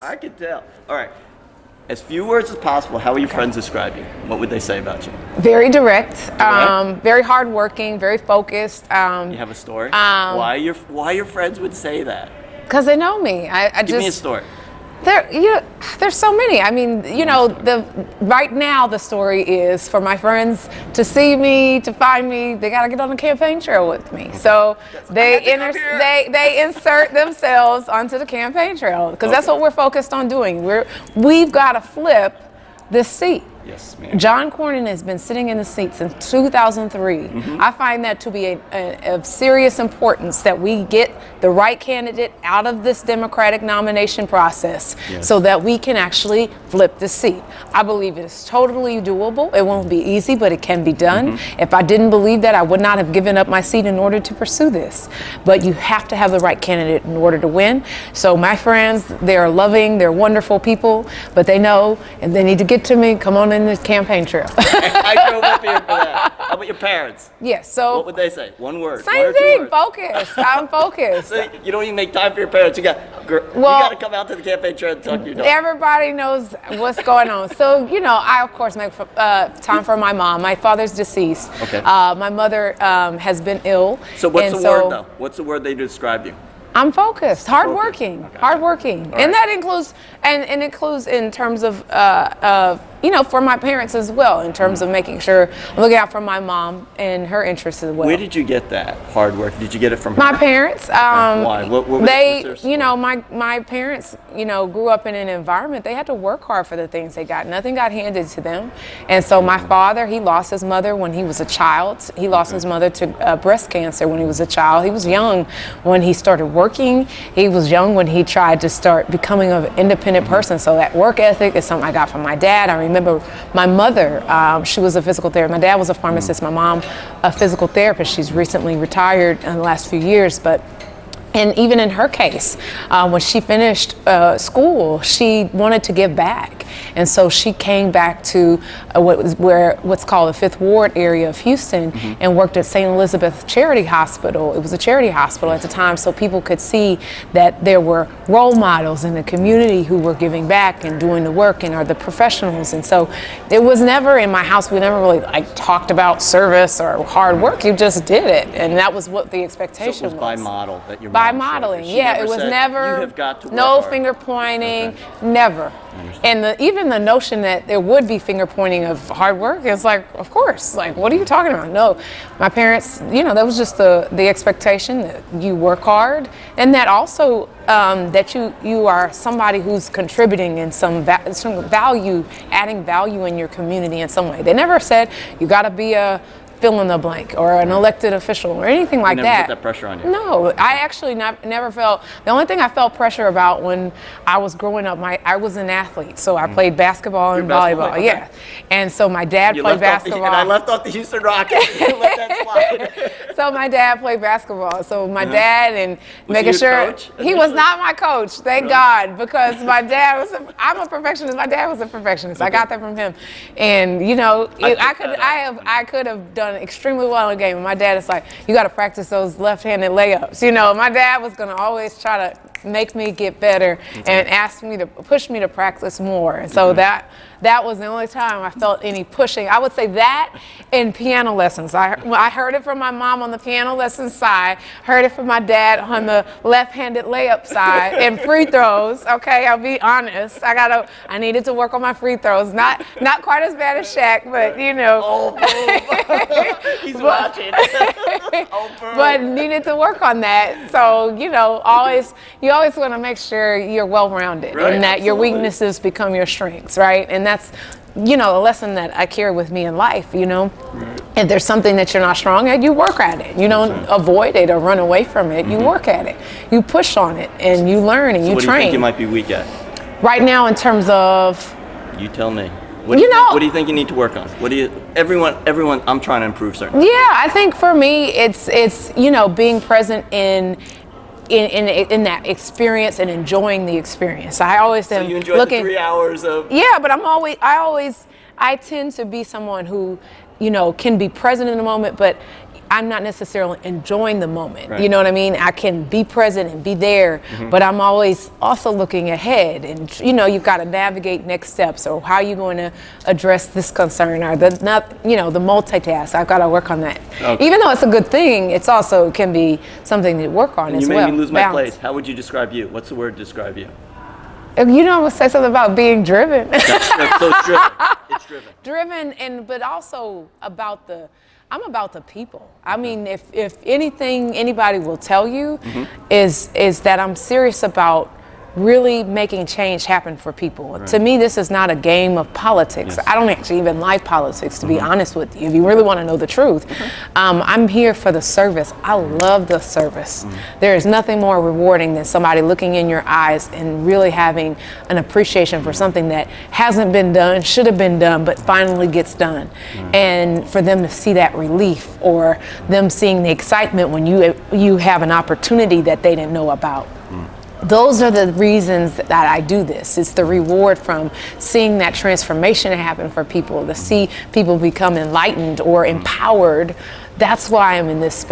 I can tell. All right. As few words as possible, how will your friends describe you? What would they say about you? Very direct, very hardworking, very focused. You have a story? Why your friends would say that? Because they know me. Give me a story. There's so many. I mean, right now the story is for my friends to see me, to find me. They got to get on the campaign trail with me. So they insert themselves onto the campaign trail because that's what we're focused on doing. We've got to flip this seat. Yes, ma'am. John Cornyn has been sitting in the seat since 2003. I find that to be of serious importance that we get the right candidate out of this Democratic nomination process so that we can actually flip the seat. I believe it is totally doable. It won't be easy, but it can be done. If I didn't believe that, I would not have given up my seat in order to pursue this. But you have to have the right candidate in order to win. So my friends, they're loving, they're wonderful people, but they know and they need to get to me. Come on in the campaign trail. I drove up here for that. How about your parents? Yes, so what would they say? One word. Same thing, focused. I'm focused. So you don't even make time for your parents. You got to come out to the campaign trail and talk to your daughter. Everybody knows what's going on. So, I of course make time for my mom. My father's deceased. Okay. My mother has been ill. So what's the word though? What's the word they describe you? I'm focused, hardworking, hardworking, Right. and that includes and includes in terms of for my parents as well, in terms of making sure I'm looking out for my mom and her interests as well. Where did you get that hard work? Did you get it from her? My parents. Why? What was their story? My parents, grew up in an environment. They had to work hard for the things they got. Nothing got handed to them, and so my father, he lost his mother when he was a child. He lost his mother to breast cancer when he was a child. He was young when he started working. He was young when he tried to start becoming an independent person. So that work ethic is something I got from my dad. I remember my mother, she was a physical therapist. My dad was a pharmacist, my mom a physical therapist. She's recently retired in the last few years, and even in her case, when she finished school, she wanted to give back. And so she came back to what's called the Fifth Ward area of Houston and worked at St. Elizabeth Charity Hospital. It was a charity hospital at the time, so people could see that there were role models in the community who were giving back and doing the work and are the professionals. And so it was never in my house, we never really talked about service or hard work. You just did it. And that was what the expectation was. So it was by model that your By mom modeling, showed. yeah. It was never, you have got to work no hard. finger pointing, never. And even the notion that there would be finger pointing of hard work is of course, what are you talking about? No, my parents, that was just the expectation that you work hard, and that also that you are somebody who's contributing in some value, adding value in your community in some way. They never said you got to be a fill in the blank or an elected official or anything like never that. put that pressure on you? No, I actually never felt. The only thing I felt pressure about when I was growing up, I was an athlete, so I played basketball and volleyball. Okay. Yeah, and so my dad played basketball. And I left off the Houston Rockets. You let that slide. So my dad played basketball. So my dad and Was making he your sure coach he was not my coach. Thank God, because my dad was. I'm a perfectionist. My dad was a perfectionist. I got that from him, and I could have done extremely well in a game. And my dad is like, you got to practice those left-handed layups. My dad was gonna always try to make me get better and push me to practice more. And so that was the only time I felt any pushing. I would say that in piano lessons. I heard it from my mom on the piano lessons side, heard it from my dad on the left-handed layup side, and free throws. Okay, I'll be honest. I needed to work on my free throws. Not quite as bad as Shaq, but Oh, boom. He's watching. Oh, boom. But needed to work on that. So, you always want to make sure you're well-rounded, Right, and that your absolutely. weaknesses become your strengths, right? And that's, a lesson that I carry with me in life, If there's something that you're not strong at, you work at it. You don't avoid it or run away from it. You work at it. You push on it, and you learn and you What do you train. think you might be weak at? Right now, in terms of, You tell me. What do you think you need to work on? Everyone, I'm trying to improve certainly. yeah, I think for me, it's being present in that experience and enjoying the experience. I always am So you enjoy the 3 hours of... Yeah, but I tend to be someone who, can be present in the moment, but I'm not necessarily enjoying the moment. Right. You know what I mean? I can be present and be there, but I'm always also looking ahead. And you've got to navigate next steps, or how are you going to address this concern, or the multitask. I've got to work on that. Okay. Even though it's a good thing, it's also can be something to work on as You well. made me lose my Balance. place. How would you describe you? What's the word to describe you? I'm gonna say something about being driven. So it's driven. It's driven. Driven, but also I'm about the people. I mean, if anything anybody will tell you is that I'm serious about really making change happen for people. Right. To me, this is not a game of politics. Yes. I don't actually even like politics, to be honest with you, if you really want to know the truth. I'm here for the service. I love the service. There is nothing more rewarding than somebody looking in your eyes and really having an appreciation for something that hasn't been done, should have been done, but finally gets done. And for them to see that relief, or them seeing the excitement when you have an opportunity that they didn't know about. Those are the reasons that I do this. It's the reward from seeing that transformation happen for people, to see people become enlightened or empowered. That's why I'm in this space.